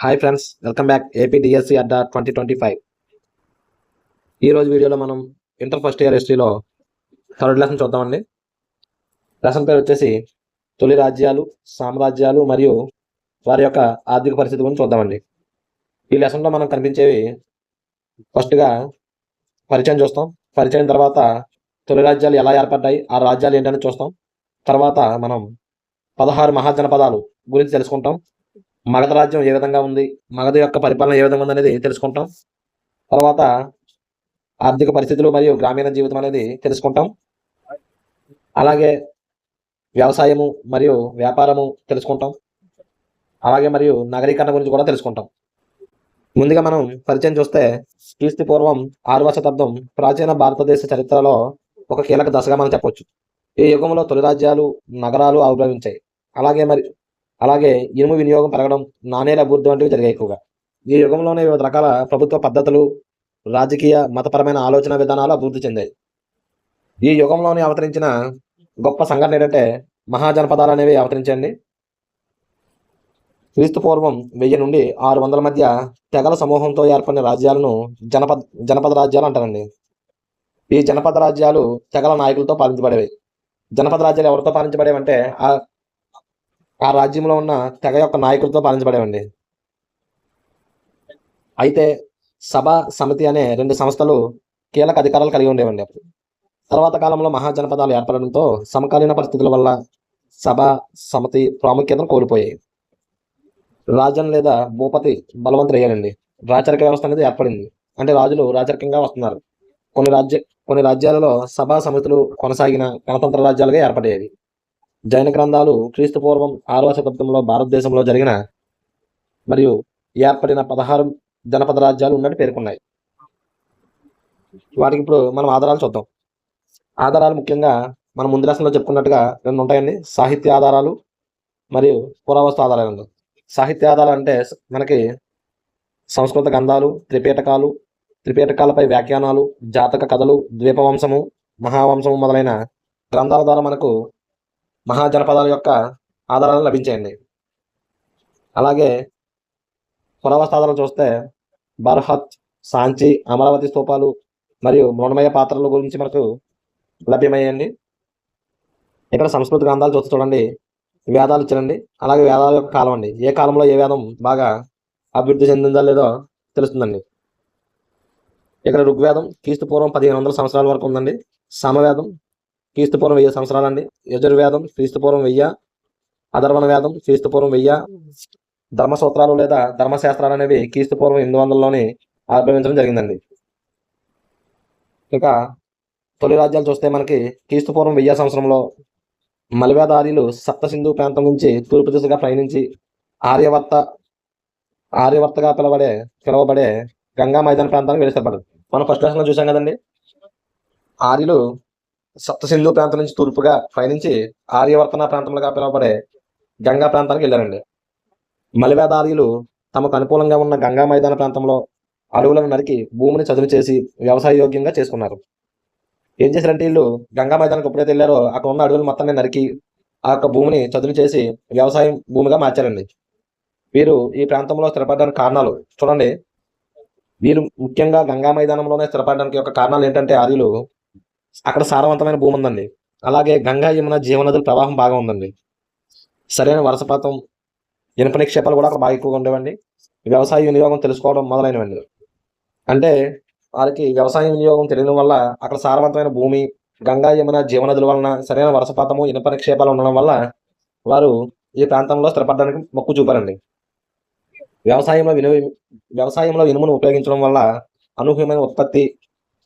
Hi friends, welcome back AP DSC Adda 2025. ఈరోజు వీడియోలో మనం ఇంటర్ ఫస్ట్ ఇయర్ హిస్టరీలో థర్డ్ లెసన్ చూద్దామండి. లెసన్ పేరు వచ్చేసి తొలి రాజ్యాలు, సామ్రాజ్యాలు మరియు వారి యొక్క ఆర్థిక పరిస్థితి గురించి చూద్దామండి. ఈ లెసన్లో మనం కనిపించేవి ఫస్ట్గా పరిచయం చూస్తాం. పరిచయం తర్వాత తొలి రాజ్యాలు ఎలా ఏర్పడ్డాయి, ఆ రాజ్యాలు ఏంటని చూస్తాం. తర్వాత మనం 16 మహాజనపదాలు గురించి తెలుసుకుంటాం. మగధ రాజ్యం ఏ విధంగా ఉంది, మగధ యొక్క పరిపాలన ఏ విధంగా ఉంది అనేది తెలుసుకుంటాం. తర్వాత ఆర్థిక పరిస్థితులు మరియు గ్రామీణ జీవితం అనేది తెలుసుకుంటాం. అలాగే వ్యవసాయము మరియు వ్యాపారము తెలుసుకుంటాం. అలాగే మరియు నగరీకరణ గురించి కూడా తెలుసుకుంటాం. ముందుగా మనం పరిచయం చూస్తే క్రీస్తు పూర్వం 6వ శతాబ్దం ప్రాచీన భారతదేశ చరిత్రలో ఒక కీలక దశగా మనం చెప్పొచ్చు. ఈ యుగంలో తొలి రాజ్యాలు, నగరాలు ఆవిర్భవించాయి. అలాగే ఇనుము వినియోగం పెరగడం, నాణేల అభివృద్ధి వంటివి జరిగాయి ఎక్కువగా. ఈ యుగంలోనే వివిధ రకాల ప్రభుత్వ పద్ధతులు, రాజకీయ మతపరమైన ఆలోచన విధానాలు అభివృద్ధి చెందాయి. ఈ యుగంలోనే అవతరించిన గొప్ప సంఘటన ఏంటంటే మహాజనపదాలు అనేవి అవతరించండి. క్రీస్తు పూర్వం 1000 నుండి 600 మధ్య తెగల సమూహంతో ఏర్పడిన రాజ్యాలను జనపద రాజ్యాలు అంటారండి. ఈ జనపద రాజ్యాలు తెగల నాయకులతో పాలించబడేవి. జనపద రాజ్యాలు ఎవరితో పాలించబడేవంటే ఆ రాజ్యంలో ఉన్న తెగ యొక్క నాయకులతో పాలించబడేవండి. అయితే సభ, సమితి అనే 2 సంస్థలు కీలక అధికారాలు కలిగి ఉండేవండి అప్పుడు. తర్వాత కాలంలో మహాజనపదాలు ఏర్పడడంతో సమకాలీన పరిస్థితుల వల్ల సభ, సమితి ప్రాముఖ్యతను కోల్పోయాయి. రాజన్ లేదా భూపతి బలవంతులయ్యారండి. రాచరిక వ్యవస్థ అనేది ఏర్పడింది. అంటే రాజులు రాచరికంగా వస్తున్నారు. కొన్ని రాజ్యాలలో సభా సమితులు కొనసాగిన గణతంత్ర రాజ్యాలుగా ఏర్పడేవి. జైన గ్రంథాలు క్రీస్తు పూర్వం 6వ శతాబ్దంలో భారతదేశంలో జరిగిన మరియు ఏర్పడిన 16 జనపద రాజ్యాలు ఉన్నట్టు పేర్కొన్నాయి. వాటికి ఇప్పుడు మనం ఆధారాలు చూద్దాం. ఆధారాలు ముఖ్యంగా మనం ముందు లెసన్లో చెప్పుకున్నట్టుగా 2 ఉంటాయండి. సాహిత్య ఆధారాలు మరియు పురావస్తు ఆధారాలు. సాహిత్య ఆధారాలు అంటే మనకి సంస్కృత గ్రంథాలు, త్రిపీటకాలపై వ్యాఖ్యానాలు, జాతక కథలు, ద్వీపవంశము, మహావంశము మొదలైన గ్రంథాల ద్వారా మనకు మహాజనపదాల యొక్క ఆధారాలు లభించాయండి. అలాగే పురావస్తు ఆధారాలు చూస్తే బర్హత్, సాంచి, అమరావతి స్తూపాలు మరియు మృణమయ పాత్రల గురించి మనకు లభ్యమయ్యాయండి. ఇక్కడ సంస్కృత గ్రంథాలు చూస్తే చూడండి, వేదాలు ఇచ్చారండి. అలాగే వేదాల యొక్క కాలం అండి, ఏ కాలంలో ఏ వేదం బాగా అభివృద్ధి చెందిందో లేదో తెలుస్తుందండి. ఇక్కడ ఋగ్వేదం క్రీస్తు పూర్వం 1500 సంవత్సరాల వరకు ఉందండి. సామవేదం క్రీస్తు పూర్వం 1000 సంవత్సరాలండి. యజుర్వేదం క్రీస్తు పూర్వం 1000. అధర్వణ వేదం క్రీస్తు పూర్వం 1000. ధర్మసూత్రాలు లేదా ధర్మశాస్త్రాలు అనేవి క్రీస్తు పూర్వం 800లోని ఆవిర్భవించడం జరిగిందండి. ఇక తొలి రాజ్యాలు చూస్తే మనకి క్రీస్తు పూర్వం 1000 సంవత్సరంలో మలివేదార్యులు సప్త సింధు ప్రాంతం నుంచి తూర్పు దిశగా ప్రయాణించి ఆర్యవర్తగా పిలువబడే గంగా మైదాన ప్రాంతానికి వెళ్ళిపడ్డారు. మనం ఫస్ట్ క్లాస్లో చూసాం కదండి. ఆర్యులు సప్త సింధు ప్రాంతం నుంచి తూర్పుగా పయనించి ఆర్యవర్తన ప్రాంతంలోగా పిలువబడే గంగా ప్రాంతానికి వెళ్ళారండి. మలివేదార్యులు తమకు అనుకూలంగా ఉన్న గంగా మైదాన ప్రాంతంలో అడవులను నరికి భూమిని చదును చేసి వ్యవసాయ యోగ్యంగా చేసుకున్నారు. ఏం చేశారంటే వీళ్ళు గంగా మైదానికి ఎప్పుడైతే వెళ్ళారో అక్కడ ఉన్న అడవులు మొత్తాన్ని నరికి ఆ యొక్క భూమిని చదును చేసి వ్యవసాయం భూమిగా మార్చారండి. వీరు ఈ ప్రాంతంలో స్థిరపడడానికి కారణాలు చూడండి. వీరు ముఖ్యంగా గంగా మైదానంలోనే స్థిరపడడానికి యొక్క కారణాలు ఏంటంటే ఆర్యులు అక్కడ సారవంతమైన భూమి ఉందండి. అలాగే గంగా, యమున జీవనదుల ప్రవాహం బాగా ఉందండి. సరైన వర్షపాతం, ఇనుప నిక్షేపాలు కూడా అక్కడ బాగా ఎక్కువగా ఉండేవండి. వ్యవసాయ వినియోగం తెలుసుకోవడం మొదలైనవండి. అంటే వారికి వ్యవసాయ వినియోగం తెలియడం వల్ల అక్కడ సారవంతమైన భూమి, గంగా, యమున జీవనదుల వలన సరైన వర్షపాతము, ఇనుప నిక్షేపాలు ఉండడం వల్ల వారు ఈ ప్రాంతంలో స్థిరపడడానికి మొక్కు చూపారండి. వ్యవసాయంలో ఇనుమును ఉపయోగించడం వల్ల అనూహ్యమైన ఉత్పత్తి,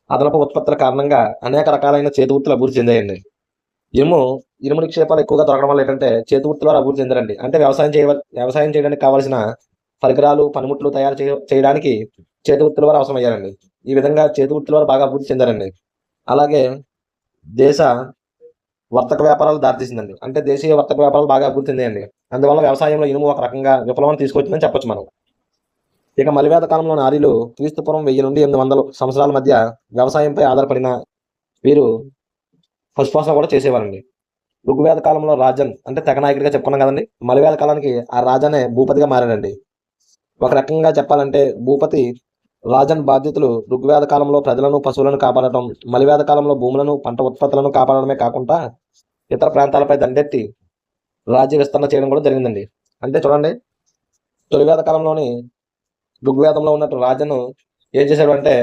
అదనపు ఉత్పత్తుల కారణంగా అనేక రకాలైన చేతి వృత్తులు అభివృద్ధి చెందాయండి. ఇనుము నిక్షేపాలు ఎక్కువగా దొరకడం వల్ల ఏంటంటే చేతి వృత్తులు అభివృద్ధి చెందారండి. అంటే వ్యవసాయం చేయడానికి కావాల్సిన పరికరాలు, పనిముట్లు తయారు చేయడానికి చేతి వృత్తుల వారు అవసరం అయ్యారండి. ఈ విధంగా చేతి వృత్తుల వారు బాగా అభివృద్ధి చెందారండి. అలాగే దేశ వర్తక వ్యాపారాలు దారితీసిందండి. అంటే దేశీయ వర్తక వ్యాపారాలు బాగా అభివృద్ధి చెందాయండి. అందువల్ల వ్యవసాయంలో ఇనుము ఒక రకంగా విప్లవాన్ని తీసుకొచ్చిందని చెప్పొచ్చు మనం. ఇక మలివేద కాలంలోని ఆర్యులు క్రీస్తు పూర్వం 1000 నుండి 800 సంవత్సరాల మధ్య వ్యవసాయంపై ఆధారపడిన వీరు పశుపోషణ కూడా చేసేవారండి. ఋగ్వేద కాలంలో రాజన్ అంటే తెగ నాయకుడిగా చెప్పుకున్నాం కదండి. మలివేద కాలానికి ఆ రాజనే భూపతిగా మారాడండి. ఒక రకంగా చెప్పాలంటే భూపతి రాజన్ బాధ్యతలు ఋగ్వేద కాలంలో ప్రజలను పశువులను కాపాడటం, మలివేద కాలంలో భూములను పంట ఉత్పత్తులను కాపాడడమే కాకుండా ఇతర ప్రాంతాలపై దండెత్తి రాజ్య విస్తరణ చేయడం కూడా జరిగిందండి. అంటే చూడండి, తొలివేద కాలంలోని ఋగ్వేదంలో ఉన్నట్టు రాజును ఏం చేశాడు అంటే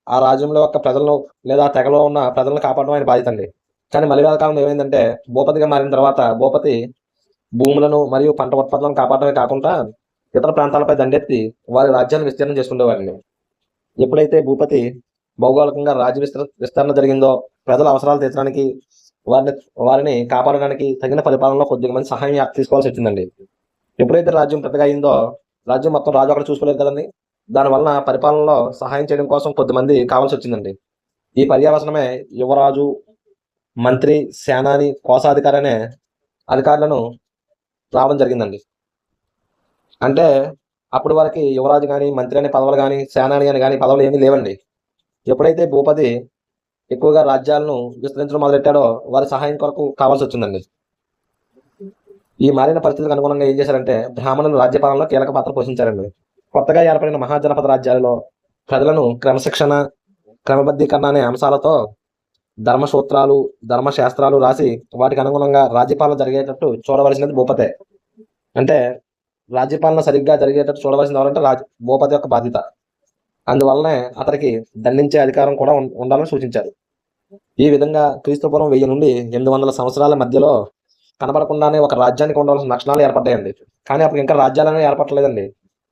ఆ రాజ్యంలో యొక్క ప్రజలను లేదా తెగలో ఉన్న ప్రజలను కాపాడడం ఆయన బాధ్యత అండి. కానీ మలివేద కాలంలో ఏమైందంటే భూపతిగా మారిన తర్వాత భూపతి భూములను మరియు పంట ఉత్పత్తులను కాపాడమే కాకుండా ఇతర ప్రాంతాలపై దండెత్తి వారి రాజ్యాన్ని విస్తీర్ణం చేసుకునేవారండి. ఎప్పుడైతే భూపతి భౌగోళికంగా రాజ్య విస్తరణ జరిగిందో ప్రజల అవసరాలు తీర్చడానికి వారిని కాపాడడానికి తగిన పరిపాలనలో కొద్దిగా మంది సహాయం తీసుకోవాల్సి వచ్చిందండి. ఎప్పుడైతే రాజ్యం పెద్దగా అయిందో రాజ్యం మొత్తం రాజు అక్కడ చూసుకోలేదు కదండి. దానివల్ల పరిపాలనలో సహాయం చేయడం కోసం కొద్దిమంది కావాల్సి వచ్చిందండి. ఈ పర్యావసనమే యువరాజు, మంత్రి, సేనాని, కోశాధికారి అనే అధికారులను రావడం జరిగిందండి. అంటే అప్పుడు వారికి యువరాజు కానీ, మంత్రి అనే పదవులు కానీ, సేనాని అని కానీ పదవులు ఏమీ లేవండి. ఎప్పుడైతే భూపతి ఎక్కువగా రాజ్యాలను విస్తరించడం మొదలెట్టాడో వారి సహాయం కొరకు కావాల్సి వచ్చిందండి. ఈ మారిన పరిస్థితులకు అనుగుణంగా ఏం చేశారంటే బ్రాహ్మణులు రాజ్యపాలనలో కీలక పాత్ర పోషించారండి. కొత్తగా ఏర్పడిన మహాజనపద రాజ్యాలలో ప్రజలను క్రమశిక్షణ, క్రమబద్ధీకరణ అనే అంశాలతో ధర్మసూత్రాలు, ధర్మశాస్త్రాలు రాసి వాటికి అనుగుణంగా రాజ్యపాలన జరిగేటట్టు చూడవలసినది భూపతే. అంటే రాజ్యపాలన సరిగ్గా జరిగేటట్టు చూడవలసింది ఎవరంటే భూపతి యొక్క బాధ్యత. అందువల్లనే అతనికి దండించే అధికారం కూడా ఉండాలని సూచించారు. ఈ విధంగా క్రీస్తుపూర్వం 1000 నుండి 800 సంవత్సరాల మధ్యలో కనబడకుండానే ఒక రాజ్యానికి ఉండవలసిన లక్షణాలు ఏర్పడ్డాయండి. కానీ అప్పుడు ఇంకా రాజ్యాలనే ఏర్పడలేదండి.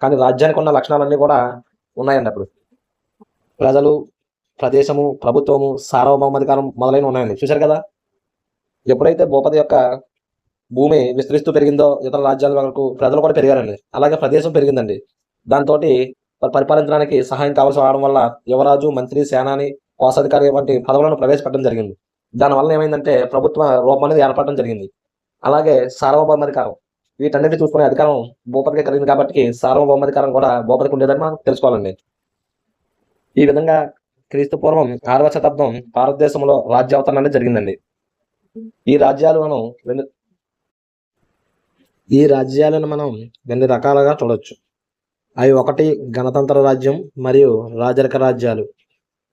కానీ రాజ్యానికి ఉన్న లక్షణాలన్నీ కూడా ఉన్నాయండి. అప్పుడు ప్రజలు, ప్రదేశము, ప్రభుత్వము, సార్వభౌమాధికారం మొదలైన ఉన్నాయండి. చూశారు కదా. ఎప్పుడైతే భూపతి యొక్క భూమి విస్తరిస్తూ పెరిగిందో ఇతర రాజ్యాల వరకు ప్రజలు కూడా పెరిగారండి. అలాగే ప్రదేశం పెరిగిందండి. దాంతో పరిపాలించడానికి సహాయం కావాల్సి రావడం వల్ల యువరాజు, మంత్రి, సేనాని, కోశాధికారి వంటి పదవులను ప్రవేశపెట్టడం జరిగింది. దానివల్ల ఏమైందంటే ప్రభుత్వ రూపం అనేది ఏర్పడడం జరిగింది. అలాగే సార్వభౌమాధికారం, వీటన్నిటి చూసుకునే అధికారం భూపతికి కలిగింది కాబట్టి సార్వభౌమాధికారం కూడా భూపతికి ఉండేదని మనం తెలుసుకోవాలండి. ఈ విధంగా క్రీస్తు పూర్వం 6వ శతాబ్దం భారతదేశంలో రాజ్యావతరణ అనేది జరిగిందండి. ఈ రాజ్యాలను మనం 2 రకాలుగా చూడొచ్చు. అవి ఒకటి గణతంత్ర రాజ్యం మరియు రాజరిక రాజ్యాలు.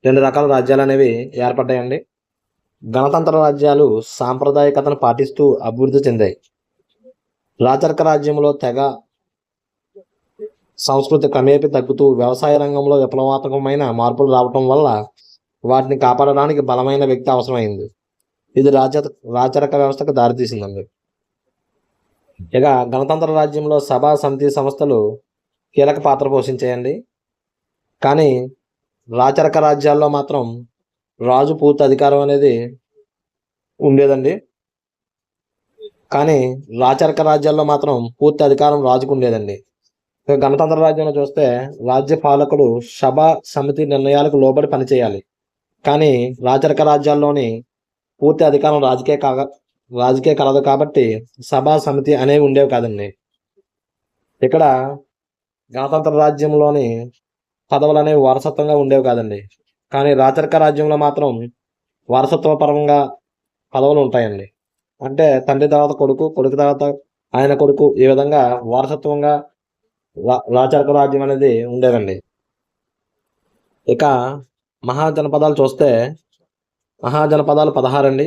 2 రకాల రాజ్యాలు అనేవి ఏర్పడ్డాయండి. గణతంత్ర రాజ్యాలు సాంప్రదాయకతను పాటిస్తూ అభివృద్ధి చెందాయి. రాజరిక రాజ్యంలో తెగ సంస్కృతి క్రమేపీ తగ్గుతూ వ్యవసాయ రంగంలో విప్లవాత్మకమైన మార్పులు రావటం వల్ల వాటిని కాపాడడానికి బలమైన వ్యక్తి అవసరమైంది. ఇది రాజరిక వ్యవస్థకు దారితీసిందండి. ఇక గణతంత్ర రాజ్యంలో సభా, సమితి సంస్థలు కీలక పాత్ర పోషించాయండి. కానీ రాజరిక రాజ్యాల్లో మాత్రం రాజు పూర్తి అధికారం అనేది ఉండేదండి. కానీ రాజరిక రాజ్యాల్లో మాత్రం పూర్తి అధికారం రాజుకు ఉండేదండి. గణతంత్ర రాజ్యంలో చూస్తే రాజ్య పాలకుడు సభ, సమితి నిర్ణయాలకు లోబడి పనిచేయాలి. కానీ రాజరిక రాజ్యాల్లోని పూర్తి అధికారం రాజుకే కలదు కాబట్టి సభ, సమితి అనేవి ఉండేవి కాదండి. ఇక్కడ గణతంత్ర రాజ్యంలోని పదవులు అనేవి వారసత్వంగా ఉండేవి కాదండి. కానీ రాజరిక రాజ్యంలో మాత్రం వారసత్వపరంగా పదవులు ఉంటాయండి. అంటే తండ్రి తర్వాత కొడుకు, కొడుకు తర్వాత ఆయన కొడుకు, ఈ విధంగా వారసత్వంగా రాజరిక రాజ్యం అనేది ఉండేదండి. ఇక మహాజనపదాలు చూస్తే మహాజనపదాలు 16 అండి.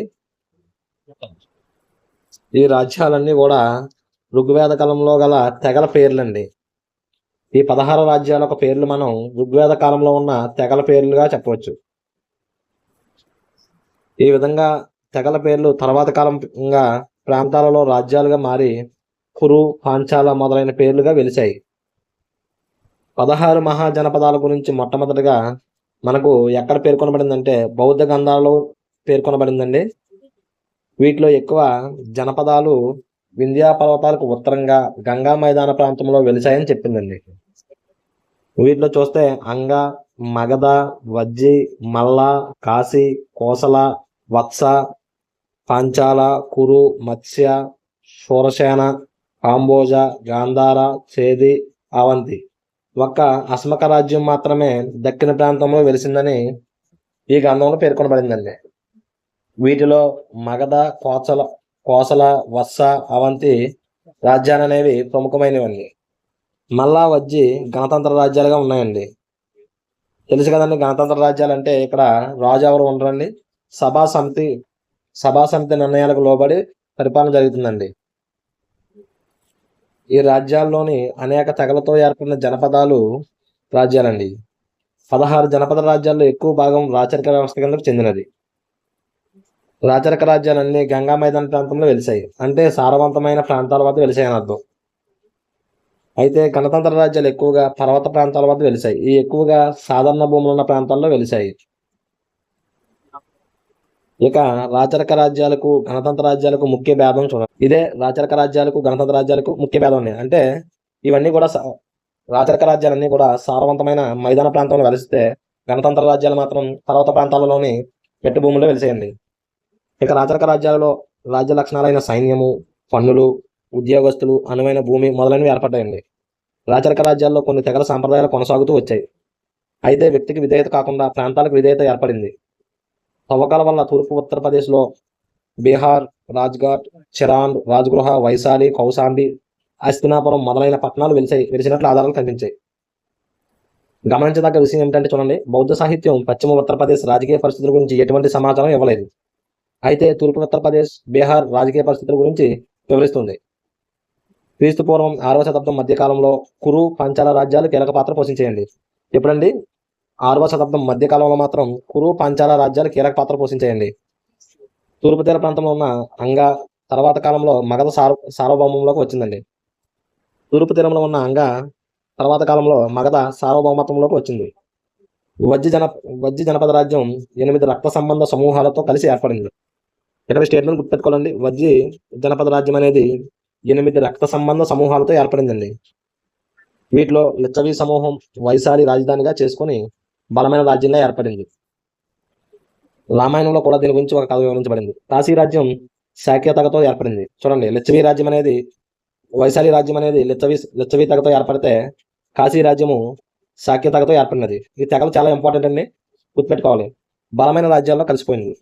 ఈ రాజ్యాలన్నీ కూడా ఋగ్వేద కాలంలో గల తెగల పేర్లండి. ఈ 16 రాజ్యాల యొక్క పేర్లు మనం ఋగ్వేద కాలంలో ఉన్న తెగల పేర్లుగా చెప్పవచ్చు. ఈ విధంగా తెగల పేర్లు తర్వాత కాలంగా ప్రాంతాలలో రాజ్యాలుగా మారి కురు, పాంచాల మొదలైన పేర్లుగా వెలిశాయి. 16 మహాజనపదాల గురించి మొట్టమొదటిగా మనకు ఎక్కడ పేర్కొనబడిందంటే బౌద్ధ గ్రంథాలలో పేర్కొనబడిందండి. వీటిలో ఎక్కువ జనపదాలు వింధ్యా పర్వతాలకు ఉత్తరంగా గంగా మైదాన ప్రాంతంలో వెలిశాయని చెప్పిందండి. వీటిలో చూస్తే అంగ, మగధ, వజ్జి, మల్ల, కాశీ, కోసల, వత్స, పాంచాల, కురు, మత్స్య, శూరసేన, కాంబోజ, గాంధార, చేది, అవంతి. ఒక్క అస్మక రాజ్యం మాత్రమే దక్షిణ ప్రాంతంలో వెలిసిందని ఈ గ్రంథంలో పేర్కొనబడిందండి. వీటిలో మగధ, కోసల, వత్స, అవంతి రాజ్యాలు అనేవి ప్రముఖమైనవన్నీ. మల్లా వజ్జి గణతంత్ర రాజ్యాలుగా ఉన్నాయండి. తెలుసు కదండి, గణతంత్ర రాజ్యాలు అంటే ఇక్కడ రాజు ఎవరు ఉండరండి, సభా సమితి నిర్ణయాలకు లోబడి పరిపాలన జరుగుతుందండి. ఈ రాజ్యాల్లోని అనేక తెగలతో ఏర్పడిన జనపదాలు రాజ్యాలండి. 16 జనపద రాజ్యాల్లో ఎక్కువ భాగం రాచరిక వ్యవస్థ కిందకు చెందినది. రాచరిక రాజ్యాలన్నీ గంగా మైదాన ప్రాంతంలో వెలిశాయి, అంటే సారవంతమైన ప్రాంతాల వద్ద వెలిశాయి అని అర్థం. అయితే గణతంత్ర రాజ్యాలు ఎక్కువగా పర్వత ప్రాంతాల వద్ద వెలిశాయి. ఈ ఎక్కువగా సాధారణ భూములు ఉన్న ప్రాంతాల్లో వెలిశాయి. ఇక రాచరిక రాజ్యాలకు గణతంత్ర రాజ్యాలకు ముఖ్య భేదం చూడండి. ఇదే రాచరిక రాజ్యాలకు గణతంత్ర రాజ్యాలకు ముఖ్య భేదం ఉన్నాయి. అంటే ఇవన్నీ కూడా రాచరిక రాజ్యాలన్నీ కూడా సారవంతమైన మైదాన ప్రాంతంలో వెలిస్తే, గణతంత్ర రాజ్యాలు మాత్రం పర్వత ప్రాంతాలలోని పెట్టు భూముల్లో వెలిసేయండి. ఇక రాచరిక రాజ్యాలలో రాజ్య లక్షణాలైన సైన్యము, పన్నులు, ఉద్యోగస్తులు, అనువైన భూమి మొదలైనవి ఏర్పడ్డాయండి. రాచరిక రాజ్యాల్లో కొన్ని తెగల సాంప్రదాయాలు కొనసాగుతూ వచ్చాయి. అయితే వ్యక్తికి విధేయత కాకుండా ప్రాంతాలకు విధేయత ఏర్పడింది. తవ్వకాల వల్ల తూర్పు ఉత్తరప్రదేశ్లో బీహార్, రాజ్ఘాట్, చిరాన్, రాజ్గృహ, వైశాలి, కౌశాంబి, హస్తినాపురం మొదలైన పట్టణాలు వెలిసినట్లు ఆధారాలు కనిపించాయి. గమనించదగ్గ విషయం ఏమిటంటే చూడండి, బౌద్ధ సాహిత్యం పశ్చిమ ఉత్తరప్రదేశ్ రాజకీయ పరిస్థితుల గురించి ఎటువంటి సమాచారం ఇవ్వలేదు. అయితే తూర్పు ఉత్తరప్రదేశ్, బీహార్ రాజకీయ పరిస్థితుల గురించి వివరిస్తుంది. క్రీస్తు పూర్వం 6వ శతాబ్దం మధ్యకాలంలో కురు, పాంచాల రాజ్యాలు కీలక పాత్ర పోషించేయండి. ఎప్పుడండి? 6వ శతాబ్దం మధ్యకాలంలో మాత్రం కురు, పాంచాల రాజ్యాలు కీలక పాత్ర పోషించేయండి. తూర్పు తీర ప్రాంతంలో ఉన్న అంగ తర్వాత కాలంలో మగధ సార్వభౌమంలోకి వచ్చిందండి. తూర్పు తీరంలో ఉన్న అంగ తర్వాత కాలంలో మగధ సార్వభౌమత్వంలోకి వచ్చింది. వజ్జి జనపద రాజ్యం 8 రక్త సంబంధ సమూహాలతో కలిసి ఏర్పడింది. ఇక్కడ స్టేట్మెంట్ గుర్తుపెట్టుకోవాలండి, వజ్జి జనపద రాజ్యం అనేది 8 రక్త సంబంధ సమూహాలతో ఏర్పడిందండి. వీటిలో లిచ్చవి సమూహం వైశాలి రాజధానిగా చేసుకుని బలమైన రాజ్యంగా ఏర్పడింది. రామాయణంలో కూడా దీని గురించి ఒక కథ వివరించబడింది. కాశీ రాజ్యం శాక్య తెగతో ఏర్పడింది. చూడండి, లిచ్చవి రాజ్యం అనేది, వైశాలి రాజ్యం అనేది లిచ్చవి తెగతో ఏర్పడితే, కాశీ రాజ్యము శాక్య తెగతో ఏర్పడినది. ఈ తెగలు చాలా ఇంపార్టెంట్ అండి, గుర్తుపెట్టుకోవాలి. బలమైన రాజ్యాల్లో కలిసిపోయింది.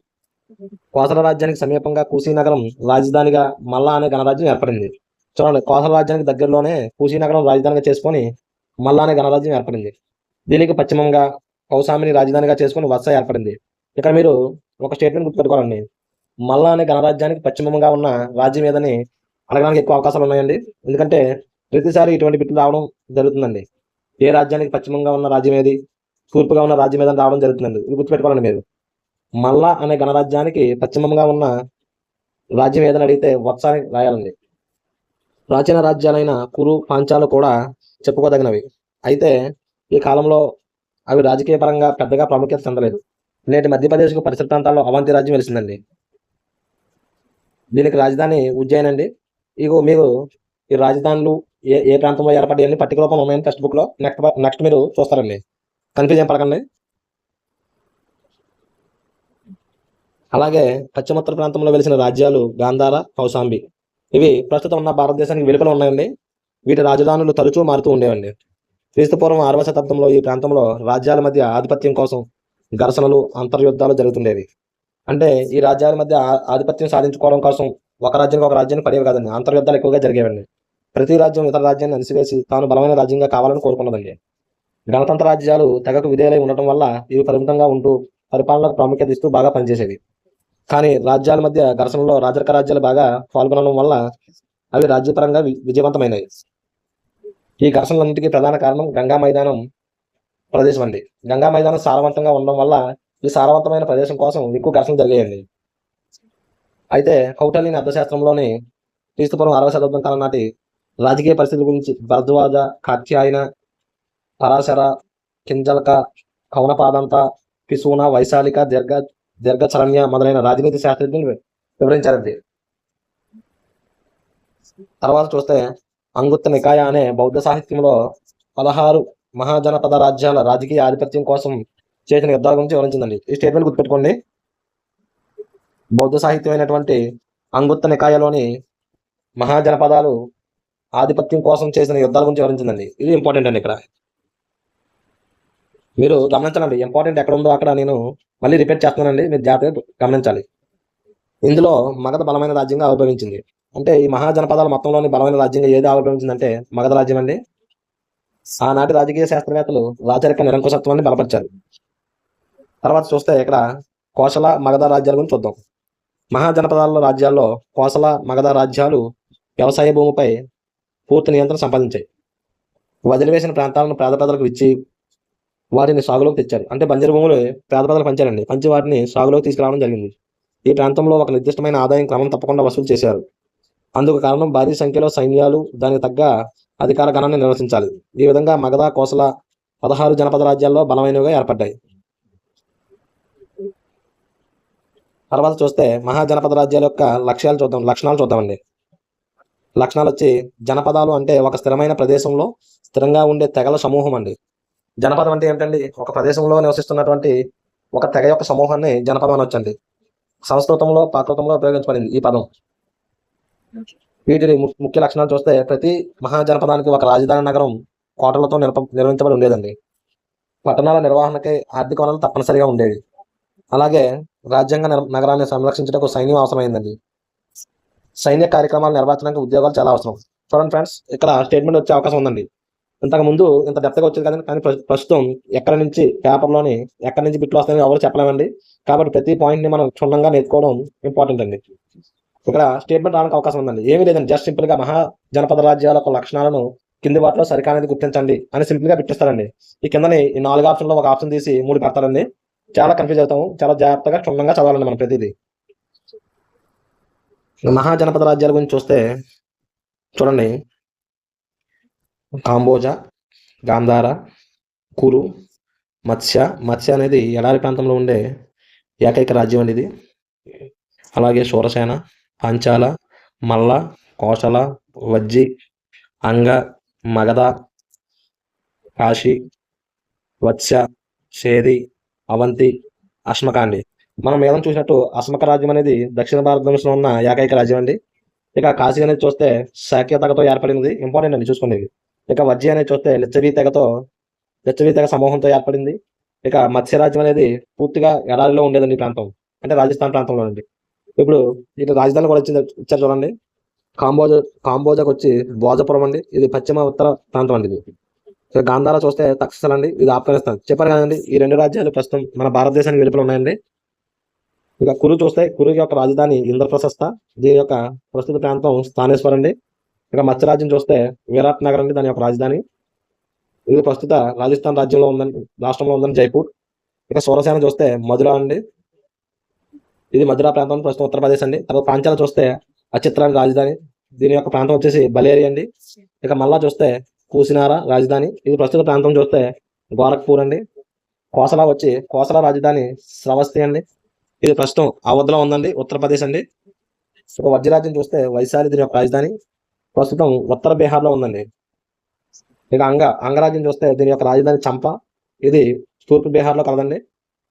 కోసల రాజ్యానికి సమీపంగా కుశీనగరం రాజధానిగా మల్లా అనే గణరాజ్యం ఏర్పడింది. చూడండి, కోసల రాజ్యానికి దగ్గరలోనే కుశీనగరం రాజధానిగా చేసుకొని మల్లా అనే గణరాజ్యం ఏర్పడింది. దీనికి పశ్చిమంగా కౌశాంబిని రాజధానిగా చేసుకుని వత్స ఏర్పడింది. ఇక్కడ మీరు ఒక స్టేట్మెంట్ గుర్తుపెట్టుకోవాలండి, మల్లా అనే గణరాజ్యానికి పశ్చిమంగా ఉన్న రాజ్యం ఏదని అడగడానికి ఎక్కువ అవకాశాలు ఉన్నాయండి. ఎందుకంటే ప్రతిసారి ఇటువంటి బిట్లు రావడం జరుగుతుందండి. ఏ రాజ్యానికి పశ్చిమంగా ఉన్న రాజ్యం ఏది, తూర్పుగా ఉన్న రాజ్యం ఏదని రావడం జరుగుతుందండి. ఇది గుర్తుపెట్టుకోవాలండి మీరు. మల్లా అనే గణరాజ్యానికి పశ్చిమంగా ఉన్న రాజ్యం ఏదని అడిగితే వత్స అని రాయాలండి. ప్రాచీన రాజ్యాలైన కురు, పాంచాలు కూడా చెప్పుకోదగినవి. అయితే ఈ కాలంలో అవి రాజకీయ పరంగా పెద్దగా ప్రాముఖ్యత చెందలేదు. నేటి మధ్యప్రదేశ్కు పరిసర ప్రాంతాల్లో అవంతి రాజ్యం వెలిసిందండి. దీనికి రాజధాని ఉజ్జయిన్ అండి. ఇగో మీరు ఈ రాజధానులు ఏ ప్రాంతంలో ఏర్పడ్డాయని పట్టిక రూపంలో ఉన్నాయని టెక్స్ట్ బుక్లో నెక్స్ట్ మీరు చూస్తారండి, కన్ఫ్యూజ్ ఏం పడకండి. అలాగే పశ్చిమోత్తర ప్రాంతంలో వెలిసిన రాజ్యాలు గాంధార, కౌశాంబి. ఇవి ప్రస్తుతం ఉన్న భారతదేశానికి వెలుపల ఉన్నాయండి. వీటి రాజధానులు తరచూ మారుతూ ఉండేవండి. క్రీస్తుపూర్వం 6వ శతాబ్దంలో ఈ ప్రాంతంలో రాజ్యాల మధ్య ఆధిపత్యం కోసం ఘర్షణలు, అంతర్యుద్ధాలు జరుగుతుండేవి. అంటే ఈ రాజ్యాల మధ్య ఆధిపత్యం సాధించుకోవడం కోసం ఒక రాజ్యాన్ని పడేవి కాదండి, అంతర్యుద్ధాలు ఎక్కువగా జరిగేవండి. ప్రతి రాజ్యం ఇతర రాజ్యాన్ని అణిసివేసి తాను బలమైన రాజ్యంగా కావాలని కోరుకున్నదండి. గణతంత్ర రాజ్యాలు తెగకు విధేయులై ఉండటం వల్ల ఇవి పరిమితంగా ఉంటూ పరిపాలనకు ప్రాముఖ్యత ఇస్తూ బాగా పనిచేసేవి. కానీ రాజ్యాల మధ్య ఘర్షణలో రాజరిక రాజ్యాలు బాగా పాల్గొనడం వల్ల అవి రాజ్యపరంగా విజయవంతమైనవి. ఈ ఘర్షణలన్నింటికీ ప్రధాన కారణం గంగా మైదానం ప్రదేశం అండి. గంగా మైదానం సారవంతంగా ఉండడం వల్ల ఈ సారవంతమైన ప్రదేశం కోసం ఎక్కువ ఘర్షణలు జరిగాయండి. అయితే కౌటిల్యుని అర్థశాస్త్రంలోని క్రీస్తుపూర్వం 6వ శతాబ్దం కాలం నాటి రాజకీయ పరిస్థితుల గురించి భరద్వాజ, కాత్యాయన, పరాశర, కింజలక, కౌనపాదంత, పిసూన, వైశాలిక, దీర్ఘచరణ్య మొదలైన రాజనీతి శాస్త్రజ్ఞులు వివరించారండి. తర్వాత చూస్తే అంగుత్త నికాయ అనే బౌద్ధ సాహిత్యంలో 16 మహాజనపద రాజ్యాల రాజకీయ ఆధిపత్యం కోసం చేసిన యుద్ధాల గురించి వివరించిందండి. ఈ స్టేట్మెంట్ గుర్తుపెట్టుకోండి, బౌద్ధ సాహిత్యం అయినటువంటి అంగుత్త నికాయలోని మహాజనపదాలు ఆధిపత్యం కోసం చేసిన యుద్ధాల గురించి వివరించిందండి. ఇది ఇంపార్టెంట్ అండి. ఇక్కడ మీరు గమనించాలండి, ఇంపార్టెంట్ ఎక్కడ ఉందో అక్కడ నేను మళ్ళీ రిపీట్ చేస్తున్నానండి, మీరు జాగ్రత్తగా గమనించాలి. ఇందులో మగధ బలమైన రాజ్యంగా ఆవిర్భవించింది. అంటే ఈ మహాజనపదాల మొత్తంలోని బలమైన రాజ్యంగా ఏది ఆవిర్భవించిందంటే మగధ రాజ్యం అండి. ఆనాటి రాజకీయ శాస్త్రవేత్తలు రాచరిక నిరంకుశత్వాన్ని బలపరిచారు. తర్వాత చూస్తే ఇక్కడ కోసల మగధ రాజ్యాల గురించి చూద్దాం. మహాజనపదాల రాజ్యాల్లో కోసల మగధ రాజ్యాలు వ్యవసాయ భూమిపై పూర్తి నియంత్రణ సంపాదించాయి. వదిలివేసిన ప్రాంతాలను పేద ప్రజలకు ఇచ్చి వాటిని సాగులోకి తెచ్చారు. అంటే బంజరు భూములు పేద ప్రజలకు పంచారండి, పంచి వాటిని సాగులోకి తీసుకురావడం జరిగింది. ఈ ప్రాంతంలో ఒక నిర్దిష్టమైన ఆదాయం క్రమం తప్పకుండా వసూలు చేశారు. అందుకు కారణం భారీ సంఖ్యలో సైన్యాలు దానికి తగ్గ అధికార గణాన్ని నిర్వహించాలి. ఈ విధంగా మగధ కోసల 16 జనపద రాజ్యాల్లో బలమైనవిగా ఏర్పడ్డాయి. తర్వాత చూస్తే మహాజనపద రాజ్యాల యొక్క లక్షణాలు చూద్దామండి. లక్షణాలు వచ్చి, జనపదాలు అంటే ఒక స్థిరమైన ప్రదేశంలో స్థిరంగా ఉండే తెగల సమూహం అండి. జనపదం అంటే ఏంటండి? ఒక ప్రదేశంలో నివసిస్తున్నటువంటి ఒక తెగ యొక్క సమూహాన్ని జనపదం అనొచ్చండి. సంస్కృతంలో ప్రాకృతంలో ఉపయోగించబడింది ఈ పదం. వీటిని ముఖ్య లక్షణాలు చూస్తే, ప్రతి మహాజనపదానికి ఒక రాజధాని నగరం కోటలతో నిర్వహించబడి ఉండేదండి. పట్టణాల నిర్వహణకై ఆర్థిక వనరులు తప్పనిసరిగా ఉండేవి. అలాగే రాజ్యాంగ నగరాన్ని సంరక్షించడానికి సైన్యం అవసరమైందండి. సైన్య కార్యక్రమాలు నిర్వహించడానికి ఉద్యోగాలు చాలా అవసరం. చూడండి ఫ్రెండ్స్, ఇక్కడ స్టేట్మెంట్ వచ్చే అవకాశం ఉందండి. ఇంతకు ముందు ఇంత డెప్త్గా వచ్చేది కదండి, కానీ ప్రస్తుతం ఎక్కడి నుంచి పేపర్లోని ఎక్కడి నుంచి బిట్లు వస్తాయని ఎవరు చెప్పలేమండి. కాబట్టి ప్రతి పాయింట్ని మనం క్షుణ్ణంగా నేర్చుకోవడం ఇంపార్టెంట్ అండి. ఇక్కడ స్టేట్మెంట్ రావడానికి అవకాశం ఉందండి. ఏమీ లేదండి, జస్ట్ సింపుల్గా మహాజనపద రాజ్యాల యొక్క లక్షణాలను కింది వాటిలో సరికానేది గుర్తించండి అని సింపుల్గా పెట్టిస్తారండి. ఈ కిందని ఈ 4 ఆప్షన్లో ఒక ఆప్షన్ తీసి 3 పెడతారండి. చాలా కన్ఫ్యూజ్ అవుతాము. చాలా జాగ్రత్తగా క్షుణ్ణంగా చదవాలండి మనం ప్రతిదీ. మహాజనపద రాజ్యాల గురించి చూస్తే చూడండి, కాంబోజా, గాంధార, కురు, మత్స్య అనేది ఎడారి ప్రాంతంలో ఉండే ఏకైక రాజ్యం అండి ఇది. అలాగే శూరసేన, పాంచాల, మల్ల, కోశల, వజ్జి, అంగ, మగధ, కాశీ, వత్స్య, షేది, అవంతి, అశ్మక అండి. మనం ఏదైనా చూసినట్టు అశ్మక రాజ్యం అనేది దక్షిణ భారతదేశంలో ఉన్న ఏకైక రాజ్యం అండి. ఇక కాశీ అనేది చూస్తే శాక్య తెగతో ఏర్పడినది, ఇంపార్టెంట్ అండి చూసుకోండి. ఇక వజ్జి అనేది చూస్తే లిచ్చవీ తెగ సమూహంతో ఏర్పడింది. ఇక మత్స్య రాజ్యం అనేది పూర్తిగా ఎడారిలో ఉండేదండి ఈ ప్రాంతం, అంటే రాజస్థాన్ ప్రాంతంలో అండి. ఇప్పుడు ఇటు రాజధాని కూడా ఇచ్చారు చూడండి. కాంబోజాకు వచ్చి భోజపురం అండి, ఇది పశ్చిమ ఉత్తర ప్రాంతం అండి ఇది. ఇక గాంధార చూస్తే తక్షశిల అండి, ఇది ఆఫ్ఘనిస్తాన్. చెప్పారు కదండి, ఈ 2 రాజ్యాలు ప్రస్తుతం మన భారతదేశానికి వెలుపల ఉన్నాయండి. ఇక కురు చూస్తే కురు యొక్క రాజధాని ఇంద్రప్రశస్త, దీని యొక్క ప్రస్తుత ప్రాంతం స్థానేశ్వర్ అండి. ఇక మత్స్య రాజ్యం చూస్తే విరాట్ నగర్ అండి దాని యొక్క రాజధాని, ఇది ప్రస్తుత రాజస్థాన్ రాష్ట్రంలో ఉందని జైపూర్. ఇక శూరసేన చూస్తే మధుర అండి, ఇది మధురా ప్రాంతం ప్రస్తుతం ఉత్తరప్రదేశ్ అండి. తర్వాత పాంచాల చూస్తే అచిత్రాని రాజధాని, దీని యొక్క ప్రాంతం వచ్చేసి బలేరి అండి. ఇక మల్లా చూస్తే కూసినార రాజధాని, ఇది ప్రస్తుత ప్రాంతం చూస్తే గోరఖ్పూర్ అండి. కోసల రాజధాని శ్రవస్తి అండి, ఇది ప్రస్తుతం అవధ్లో ఉందండి, ఉత్తరప్రదేశ్ అండి. ఇక వజ్రరాజ్యం చూస్తే వైశాలి, దీని యొక్క రాజధాని ప్రస్తుతం ఉత్తర బీహార్లో ఉందండి. ఇక అంగరాజ్యం చూస్తే దీని యొక్క రాజధాని చంప, ఇది తూర్పు బీహార్లో కలదండి.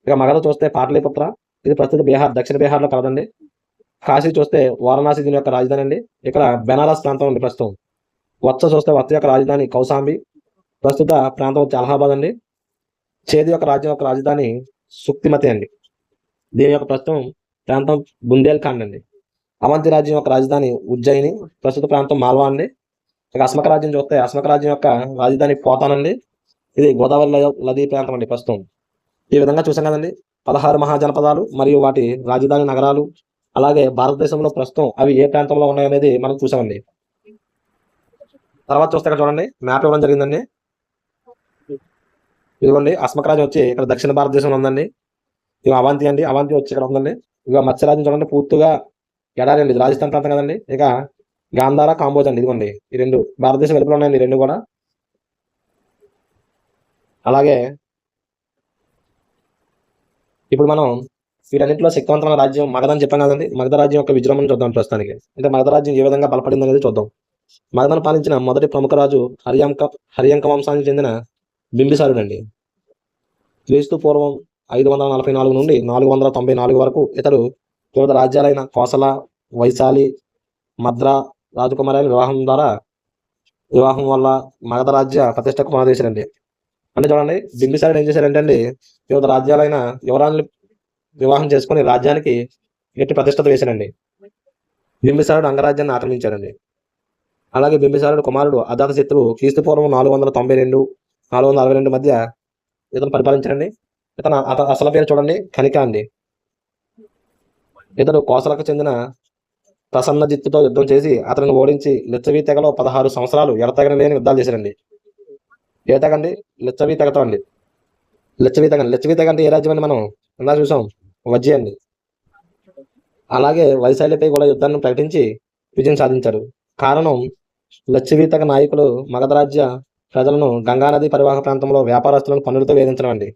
ఇక మగధ చూస్తే పాటలీపుత్ర, ఇది ప్రస్తుత దక్షిణ బీహార్లో కలదండి. కాశీ చూస్తే వారణాసి, దీని యొక్క రాజధాని అండి. ఇక్కడ బెనారస్ ప్రాంతం అండి ప్రస్తుతం. చూస్తే వత్స యొక్క రాజధాని కౌశాంబి, ప్రస్తుత ప్రాంతం వచ్చి అలహాబాద్ అండి. చేది యొక్క రాజధాని సుక్తిమతి అండి, దీని యొక్క ప్రస్తుతం ప్రాంతం బుందేల్ఖండ్ అండి. అవంతి రాజ్యం యొక్క రాజధాని ఉజ్జయిని, ప్రస్తుత ప్రాంతం మాల్వా అండి. ఇక అశ్మక రాజ్యం చూస్తే అశ్మక రాజ్యం యొక్క రాజధాని పోతాన్ అండి, ఇది గోదావరి నదీ ప్రాంతం అండి ప్రస్తుతం. ఈ విధంగా చూసాం కదండి 16 మహాజనపదాలు మరియు వాటి రాజధాని నగరాలు, అలాగే భారతదేశంలో ప్రస్తుతం అవి ఏ ప్రాంతంలో ఉన్నాయనేది మనం చూసామండి. తర్వాత చూస్తే చూడండి, మ్యాప్ ఇవ్వడం జరిగిందండి. ఇదిగోండి అశ్మక రాజ్యం వచ్చి ఇక్కడ దక్షిణ భారతదేశంలో ఉందండి. ఇక అవంతి అండి, అవంతి వచ్చి ఇక్కడ ఉందండి. ఇక మత్స్యరాజ్యం చూడండి పూర్తిగా ఎడారి అండి, రాజస్థాన్ ప్రాంతం కదండి. ఇక గాంధార, కాంబోజ్ అండి, ఇదిగోండి ఈ 2 భారతదేశం వెలుపల ఉన్నాయండి, 2 కూడా. అలాగే ఇప్పుడు మనం వీటన్నింటిలో శక్తివంతమైన రాజ్యం మగధ అని చెప్పాం కదండి. మగధ రాజ్యం యొక్క విజృంభణ చూద్దాం ప్రస్తుతానికి. అంటే మగధ రాజ్యం ఏ విధంగా బలపడింది అనేది చూద్దాం. మగధను పాలించిన మొదటి ప్రముఖ రాజు హరియంక వంశానికి చెందిన బింబిసారుడు అండి. క్రీస్తు పూర్వం 544 నుండి 494 వరకు ఇతడు వివిధ రాజ్యాలైన కోసల, వైశాలి, మద్ర రాజకుమారి వివాహం వల్ల మగధ రాజ్య ప్రతిష్టకు పునాదేశారండి. అంటే చూడండి, బింబిసారుడు ఏం చేశారంటే అండి, వివిధ రాజ్యాలైన యువరాణులు వివాహం చేసుకుని రాజ్యానికి గట్టి ప్రతిష్టత వేశారండి. బింబిసారుడు అంగరాజ్యాన్ని ఆక్రమించారండి. అలాగే బింబిసారుడు కుమారుడు అజాతశత్రువు క్రీస్తుపూర్వం 492 మధ్య ఇతను పరిపాలించాడండి. అసలు పేరు చూడండి, కనిక అండి. ఇతడు కోసలకు చెందిన ప్రసన్నజిత్తుతో యుద్ధం చేసి అతనిని ఓడించి లిచ్చవీ తెగలో 16 సంవత్సరాలు ఎడతెగని లేని యుద్ధాలు చేశారండి. ఏ తెగ అండి? లిచ్చవీ తెగతో అండి. లిచ్చవీ తెగ అంటే ఏ రాజ్యం అండి? మనం ఇందా చూసాం, వజ్జి అండి. అలాగే వైశాల్యపై కూడా యుద్ధాన్ని ప్రకటించి విజయం సాధించారు. కారణం, లిచ్చవీ తెగ నాయకులు మగధ రాజ్య ప్రజలను గంగానది పరివాహక ప్రాంతంలో వ్యాపారస్తులను పన్నులతో వేధించడం అండి.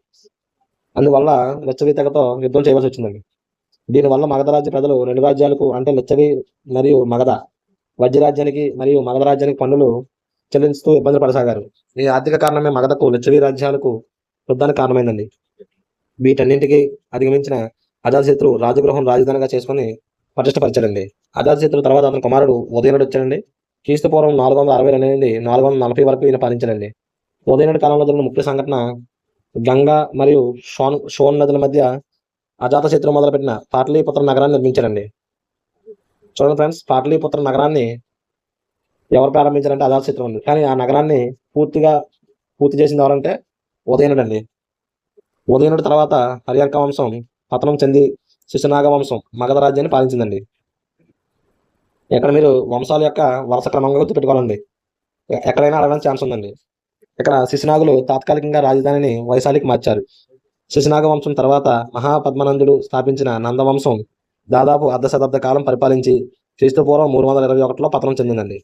అందువల్ల లిచ్చవీ తెగతో యుద్ధం చేయవలసి వచ్చిందండి. దీనివల్ల మగధ రాజ్య ప్రజలు 2 రాజ్యాలకు అంటే లిచ్చవి మరియు మగధ, వజ్ర రాజ్యానికి మరియు మగధ రాజ్యానికి పన్నులు చెల్లిస్తూ ఇబ్బందులు పడసాగారు. ఈ ఆర్థిక కారణమే మగధకు లిచ్చవి రాజ్యాలకు యుద్ధానికి కారణమైందండి. వీటన్నింటికి అధిగమించిన అజాతశత్రువు రాజగృహం రాజధానిగా చేసుకుని పటిష్టపరిచాడండి. అజాతశత్రువు తర్వాత అతని కుమారుడు ఉదయనుడు వచ్చాడండి. క్రీస్తుపూర్వం 462 నుండి 440 వరకు ఈయన పాలించాడండి. ఉదయనుడి కాలంలో జరిగిన ముఖ్య సంఘటన, గంగా మరియు షోన్ నదుల మధ్య అజాతశత్రువు మొదలుపెట్టిన పాటలీపుత్ర నగరాన్ని నిర్మించారండి. చూడండి ఫ్రెండ్స్, పాటలీపుత్ర నగరాన్ని ఎవరు ప్రారంభించారంటే అజాతశత్రువు అండి. కానీ ఆ నగరాన్ని పూర్తి చేసింది ఎవరంటే ఉదయనుడు అండి. ఉదయనుడి తర్వాత హర్యార్క వంశం పతనం చెంది శిశునాగ వంశం మగధ రాజ్యాన్ని పాలించిందండి. ఇక్కడ మీరు వంశాల యొక్క వరుస క్రమంగా గుర్తుపెట్టుకోవాలండి. ఎక్కడైనా అడగడానికి ఛాన్స్ ఉందండి. ఇక్కడ శిశునాగులు తాత్కాలికంగా రాజధానిని వైశాలికి మార్చారు. శిశునాగ వంశం తర్వాత మహాపద్మనందుడు స్థాపించిన నందవంశం దాదాపు అర్ధ శతాబ్ద కాలం పరిపాలించి క్రీస్తుపూర్వం 321లో పతనం చెందిందండి.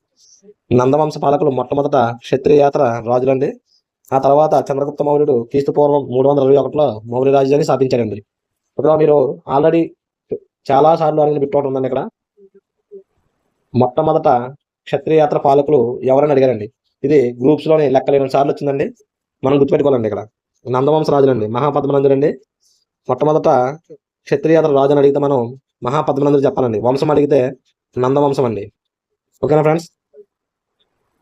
నందవంశ పాలకులు మొట్టమొదట క్షత్రియాత్ర రాజులండి. ఆ తర్వాత చంద్రగుప్త మౌర్యుడు క్రీస్తుపూర్వం 321లో మౌర్య రాజ్యాన్ని స్థాపించాడండి. ఇప్పుడు మీరు ఆల్రెడీ చాలా సార్లు అడిగిన బిట్ ఒకటి ఉందండి. ఇక్కడ మొట్టమొదట క్షత్రియాత్ర పాలకులు ఎవరని అడిగారండి. ఇది గ్రూప్స్లోని లెక్కలేని సార్లు వచ్చిందండి. మనం గుర్తుపెట్టుకోవాలండి. ఇక్కడ నందవంశ రాజులండి, మహాపద్మనందుడు అండి. మొట్టమొదట క్షత్రియాత్ర రాజు అని అడిగితే మనం మహాపద్మనందుడు చెప్పాలండి. వంశం అడిగితే నందవంశం అండి. ఓకేనా ఫ్రెండ్స్?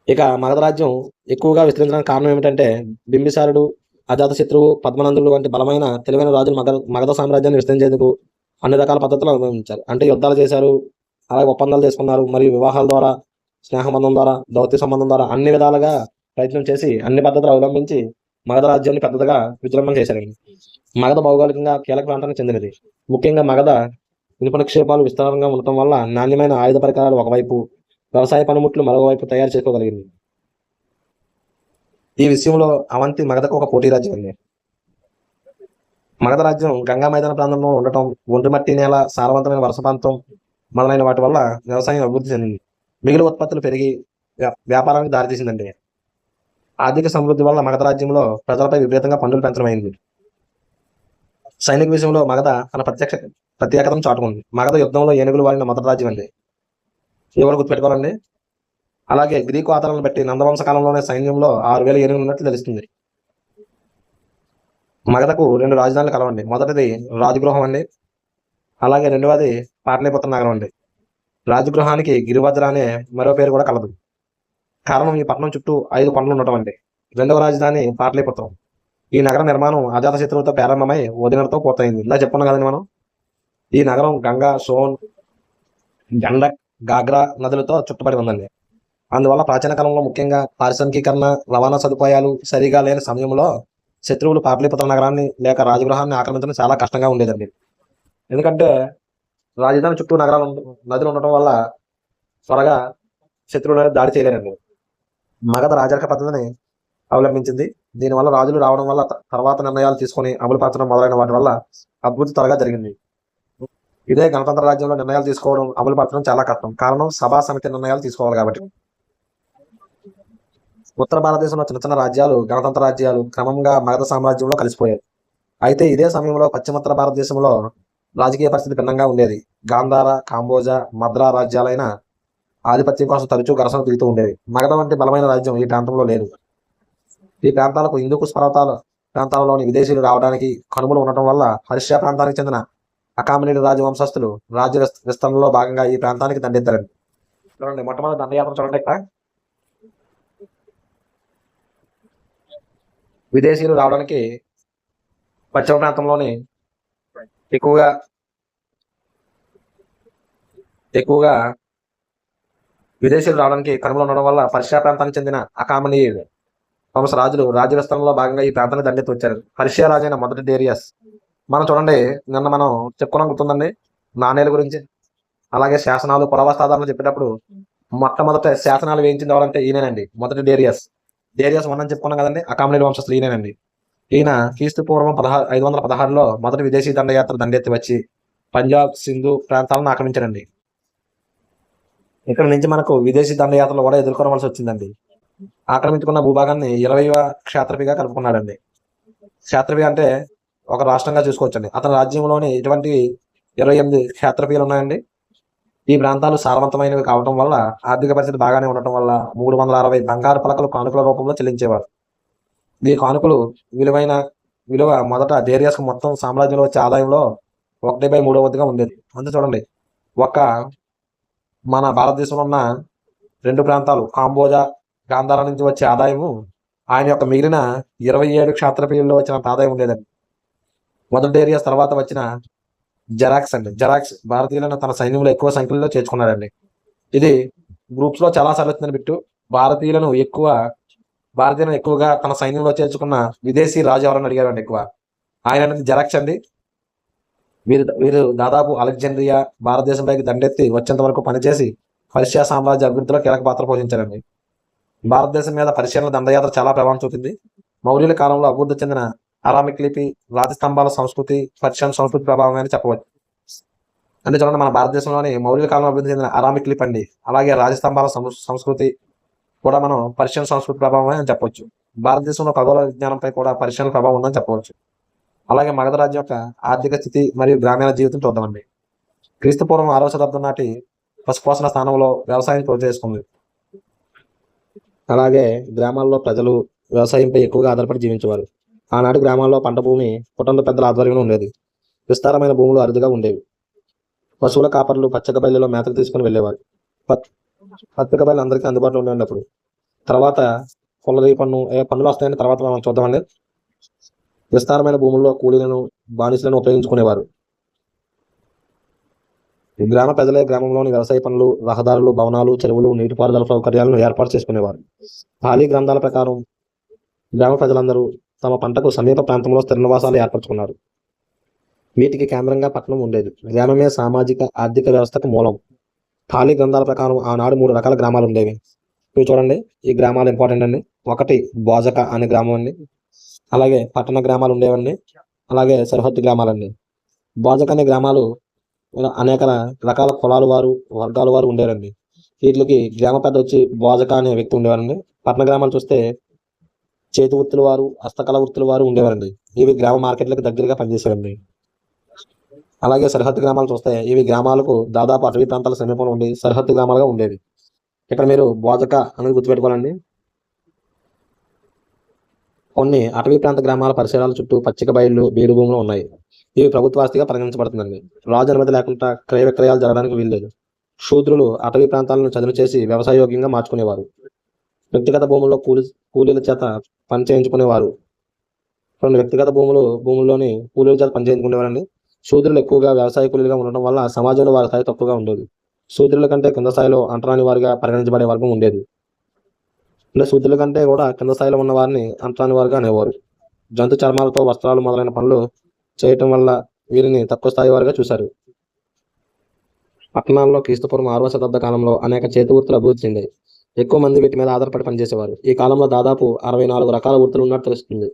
ఇక మగధ రాజ్యం ఎక్కువగా విస్తరించడానికి కారణం ఏమిటంటే బింబిసారుడు, అజాతశత్రువు, పద్మనందుడు వంటి బలమైన తెలివైన రాజులు మగధ సామ్రాజ్యాన్ని విస్తరించేందుకు అన్ని రకాల పద్ధతులు అవలంబించారు. అంటే యుద్ధాలు చేశారు, అలాగే ఒప్పందాలు చేసుకున్నారు, మరియు వివాహాల ద్వారా, స్నేహబంధం ద్వారా, దౌత్య సంబంధం ద్వారా అన్ని విధాలుగా ప్రయత్నం చేసి అన్ని పద్ధతులు అవలంబించి మగధ రాజ్యాన్ని పెద్దగా విజృంభణ చేశారండి. మగధ భౌగోళికంగా కీలక ప్రాంతానికి చెందినది. ముఖ్యంగా మగధ ఇనుప నిక్షేపాలు విస్తారంగా ఉండటం వల్ల నాణ్యమైన ఆయుధ పరికరాలు ఒకవైపు, వ్యవసాయ పనిముట్లు మరోవైపు తయారు చేసుకోగలిగింది. ఈ విషయంలో అవంతి మగధకు ఒక పోటీ రాజ్యం అండి. మగధ రాజ్యం గంగా మైదాన ప్రాంతంలో ఉండటం, ఒంటిమట్టి నేల, సారవంతమైన వర్ష ప్రాంతం మొదలైన వాటి వల్ల వ్యవసాయం అభివృద్ధి చెందింది. మిగిలిన ఉత్పత్తులు పెరిగి వ్యాపారానికి దారితీసిందండి. ఆర్థిక సమృద్ధి వల్ల మగధ రాజ్యంలో ప్రజలపై విపరీతంగా పన్నులు పెంచడమైంది. సైనిక విషయంలో మగధ తన ప్రత్యేకతను చాటుకుంది. మగధ యుద్ధంలో ఏనుగులు వాడిన మొదటి రాజ్యం అండి. ఎవరు గుర్తుపెట్టుకోవాలండి. అలాగే గ్రీకు ఆధారాలను బట్టి నందవంశ కాలంలోనే సైన్యంలో 6000 ఏనుగులు ఉన్నట్లు తెలుస్తుంది. మగధకు 2 రాజధానులు కలవండి. మొదటిది రాజగృహం అండి, అలాగే రెండవది పాటలీపుత్ర నగరం అండి. రాజగృహానికి గిరివజ్ర అనే మరో పేరు కూడా కలదు. కారణం, ఈ పట్టణం చుట్టూ 5 కొండలు ఉండటం అండి. రెండవ రాజధాని పాటలీపుత్రం. ఈ నగర నిర్మాణం అజాతశత్రువుతో ప్రారంభమై ఉదయనుడితో పూర్తయింది. ఇలా చెప్పుకున్నాం కదండి మనం. ఈ నగరం గంగా, సోన్, గండక్, గాగ్రా నదులతో చుట్టబడి ఉందండి. అందువల్ల ప్రాచీన కాలంలో ముఖ్యంగా పారిశ్రామికీకరణ, రవాణా సదుపాయాలు సరిగా లేని సమయంలో శత్రువులు పాటలీపుత్ర నగరాన్ని లేక రాజగృహాన్ని ఆక్రమించడం చాలా కష్టంగా ఉండేదండి. ఎందుకంటే రాజధాని చుట్టూ నదులు ఉండటం వల్ల త్వరగా శత్రువులు దాడి చేయలేరండి. మగధ రాజరిక పద్ధతిని అవలంబించింది. దీనివల్ల రాజులు రావడం వల్ల తర్వాత నిర్ణయాలు తీసుకొని అమలుపరచడం మొదలైన వాటి వల్ల అభివృద్ధి త్వరగా జరిగింది. ఇదే గణతంత్ర రాజ్యంలో నిర్ణయాలు తీసుకోవడం, అమలుపరచడం చాలా కష్టం. కారణం, సభా సమితి నిర్ణయాలు తీసుకోవాలి కాబట్టి. ఉత్తర భారతదేశంలో చిన్న చిన్న రాజ్యాలు, గణతంత్ర రాజ్యాలు క్రమంగా మగధ సామ్రాజ్యంలో కలిసిపోయాయి. అయితే ఇదే సమయంలో పశ్చిమోత్తర భారతదేశంలో రాజకీయ పరిస్థితి భిన్నంగా ఉండేది. గాంధార, కాంబోజా, మద్రా రాజ్యాలైన ఆధిపత్యం కోసం తరచూ ఘర్షణ దిగుతూ ఉండేవి. మగధ వంటి బలమైన రాజ్యం ఈ ప్రాంతంలో లేదు. ఈ ప్రాంతాలకు హిందూకుష్ ప్రాంతాలలోని విదేశీయులు రావడానికి కనుమలు ఉండటం వల్ల పర్షియా ప్రాంతానికి చెందిన అకామినీడ్ రాజవంశస్థులు రాజ్య విస్తరణలో భాగంగా ఈ ప్రాంతానికి దండెత్తారండి. చూడండి, మొట్టమొదటి దండయాత్ర చూడండి. ఇక్కడ విదేశీయులు రావడానికి పశ్చిమ ప్రాంతంలోని ఎక్కువగా విదేశీయులు రావడానికి కనుమలు ఉండడం వల్ల పర్షియా ప్రాంతానికి చెందిన అకామనీయుడు వంశ రాజులు రాజ్య విస్తరణలో భాగంగా ఈ ప్రాంతాన్ని దండెత్తి వచ్చారు. పర్షియా రాజైన మొదటి డేరియస్, మనం చూడండి నిన్న మనం చెప్పుకున్నాం గుర్తుందండి నాణేల గురించి, అలాగే శాసనాలు పురావస్తాదాలను చెప్పేటప్పుడు మొట్టమొదట శాసనాలు వేయించింది ఎవరంటే ఈయనేనండి, మొదటి డేరియస్. డేరియస్ మనం చెప్పుకున్నాం కదండి, అకామనీయుల వంశస్థులు ఈయనేనండి. ఈయన క్రీస్తు పూర్వం 516లో మొదటి విదేశీ దండయాత్ర దండెత్తి వచ్చి పంజాబ్, సింధు ప్రాంతాలను ఆక్రమించారండి. ఇక్కడ నుంచి మనకు విదేశీ దండయాత్రలు కూడా ఎదుర్కోవలసి వచ్చిందండి. ఆక్రమించుకున్న భూభాగాన్ని 20వ క్షేత్రపిగా కలుపుకున్నాడండి. క్షేత్రపి అంటే ఒక రాష్ట్రంగా చూసుకోవచ్చండి. అతని రాజ్యంలోని ఇటువంటి 28 క్షేత్రపిలు ఉన్నాయండి. ఈ ప్రాంతాలు సారవంతమైనవి కావడం వల్ల, ఆర్థిక పరిస్థితి బాగానే ఉండటం వల్ల 360 బంగారు పలకలు కానుకల రూపంలో చెల్లించేవారు. ఈ కానుకలు విలువ మొదట డేరియస్కు మొత్తం సామ్రాజ్యంలో వచ్చే ఆదాయంలో 1/3 ఉండేది. అంతే చూడండి, మన భారతదేశంలో ఉన్న 2 ప్రాంతాలు కాంబోజా, గాంధార నుంచి వచ్చే ఆదాయము ఆయన యొక్క మిగిలిన 27 క్షేత్రపిల్లో వచ్చినంత ఆదాయం ఉండేదండి. మొదటి డేరియస్ తర్వాత వచ్చిన జెరాక్స్ భారతీయులను తన సైన్యంలో ఎక్కువ సంఖ్యలో చేర్చుకున్నాడండి. ఇది గ్రూప్స్లో చాలాసార్లు వచ్చిందని బిట్టు. భారతీయులను ఎక్కువగా తన సైన్యంలో చేర్చుకున్న విదేశీ రాజు ఎవరని అడిగారండి ఎక్కువ. ఆయన అనేది జెరాక్స్ అండి. వీరు దాదాపు అలెగ్జాండ్రియా భారతదేశంపైకి దండెత్తి వచ్చేంత వరకు పనిచేసి పర్షియా సామ్రాజ్య అభివృద్ధిలో కీలక పాత్ర పోషించారండి. భారతదేశం మీద పర్షియన్ల దండయాత్ర చాలా ప్రభావం చూపింది. మౌర్యుల కాలంలో అభివృద్ధి చెందిన అరామిక్ లిపి, రాజస్తంభాల సంస్కృతి పర్షియన్ సంస్కృతి ప్రభావం అని చెప్పవచ్చు. అంటే చూడండి, మన భారతదేశంలోని మౌర్యుల కాలంలో అభివృద్ధి చెందిన అరామిక్ లిపి అండి, అలాగే రాజస్తంభాల సంస్కృతి కూడా మనం పర్షియన్ సంస్కృతి ప్రభావం అని చెప్పవచ్చు. భారతదేశంలో ఖగోళ విజ్ఞానంపై కూడా పర్షియన్ ప్రభావం ఉందని చెప్పవచ్చు. అలాగే మగధ రాజ్యం యొక్క ఆర్థిక స్థితి మరియు గ్రామీణ జీవితం చూద్దామండి. క్రీస్తు పూర్వం 6వ శతాబ్దం నాటి పశుపోషణ స్థానంలో వ్యవసాయం చోటు చేసుకుంది. అలాగే గ్రామాల్లో ప్రజలు వ్యవసాయంపై ఎక్కువగా ఆధారపడి జీవించేవారు. ఆనాటి గ్రామాల్లో పంట భూమి కుటుంబ పెద్దల ఆధ్వర్యంలో ఉండేది. విస్తారమైన భూములు అరుదుగా ఉండేవి. పశువుల కాపర్లు పచ్చక బయలులో మేతకు తీసుకుని వెళ్ళేవారు. పచ్చక బయలు అందరికీ అందుబాటులో ఉండేటప్పుడు తర్వాత కొల్లరి పన్నులు వస్తాయని తర్వాత మనం చూద్దామండి. విస్తారమైన భూముల్లో కూలీలను, బానిసలను ఉపయోగించుకునేవారు. ఈ గ్రామ ప్రజలే గ్రామంలోని వ్యవసాయ పనులు, రహదారులు, భవనాలు, చెరువులు, నీటిపారుదల సౌకర్యాలను ఏర్పాటు చేసుకునేవారు. పాలీ గ్రంథాల ప్రకారం గ్రామ ప్రజలందరూ తమ పంటకు సమీప ప్రాంతంలో స్థిర నివాసాలు ఏర్పరచుకున్నారు. వీటికి కేంద్రంగా పట్టణం ఉండేది. గ్రామమే సామాజిక ఆర్థిక వ్యవస్థకు మూలం. పాలీ గ్రంథాల ప్రకారం ఆనాడు 3 రకాల గ్రామాలు ఉండేవి. ఇవి చూడండి, ఈ గ్రామాలు ఇంపార్టెంట్ అండి. ఒకటి బోజక అనే గ్రామం అండి, అలాగే పట్టణ గ్రామాలు ఉండేవండి, అలాగే సరిహద్దు గ్రామాలండి. బోజక అనే గ్రామాలు అనేక రకాల కులాల వారు, వర్గాల వారు ఉండేవారండి. వీటికి గ్రామ పెద్ద వచ్చి బోజక అనే వ్యక్తి ఉండేవారండి. పట్టణ గ్రామాలు చూస్తే చేతి వృత్తుల వారు, హస్తకళ వృత్తుల వారు ఉండేవారండి. ఇవి గ్రామ మార్కెట్లకు దగ్గరగా పనిచేసేవండి. అలాగే సరిహద్దు గ్రామాలు చూస్తే ఇవి గ్రామాలకు దాదాపు అటవీ ప్రాంతాల సమీపంలో ఉండి సరిహద్దు గ్రామాలుగా ఉండేవి. ఇక్కడ మీరు బోజక అనేది గుర్తుపెట్టుకోవాలండి. కొన్ని అటవీ ప్రాంత గ్రామాల పరిసరాల చుట్టూ పచ్చిక బయళ్ళు, బీడు భూములు ఉన్నాయి. ఇవి ప్రభుత్వ ఆస్తిగా పరిగణించబడుతుందండి. రాజు అనుమతి లేకుండా క్రయ విక్రయాలు జరగడానికి వీల్లేదు. శూద్రులు అటవీ ప్రాంతాలను చదును చేసి వ్యవసాయోగ్యంగా మార్చుకునేవారు. వ్యక్తిగత భూముల్లో కూలీల చేత పని చేయించుకునేవారు. కొన్ని వ్యక్తిగత భూముల్లోని కూలీల చేత పని చేయించుకునేవారండి. శూద్రులు ఎక్కువగా వ్యవసాయ కూలీలుగా ఉండడం వల్ల సమాజంలో వారి స్థాయి తక్కువగా ఉండేది. శూద్రుల కంటే కింద స్థాయిలో అంటరాని వారిగా పరిగణించబడే వర్గం ఉండేది. అంటే శూద్రుల కంటే కూడా కింద స్థాయిలో ఉన్న వారిని అంటరాని వారుగా అనేవారు. జంతు చర్మాలతో వస్త్రాలు మొదలైన పనులు చేయటం వల్ల వీరిని తక్కువ స్థాయి వారుగా చూశారు. పట్టణాల్లో క్రీస్తుపూర్వం 6వ శతాబ్ద కాలంలో అనేక చేతి వృత్తులు అభివృద్ధి చెందాయి. ఎక్కువ మంది వీటి మీద ఆధారపడి పనిచేసేవారు. ఈ కాలంలో దాదాపు 64 రకాల వృత్తులు ఉన్నట్టు తెలుస్తుంది.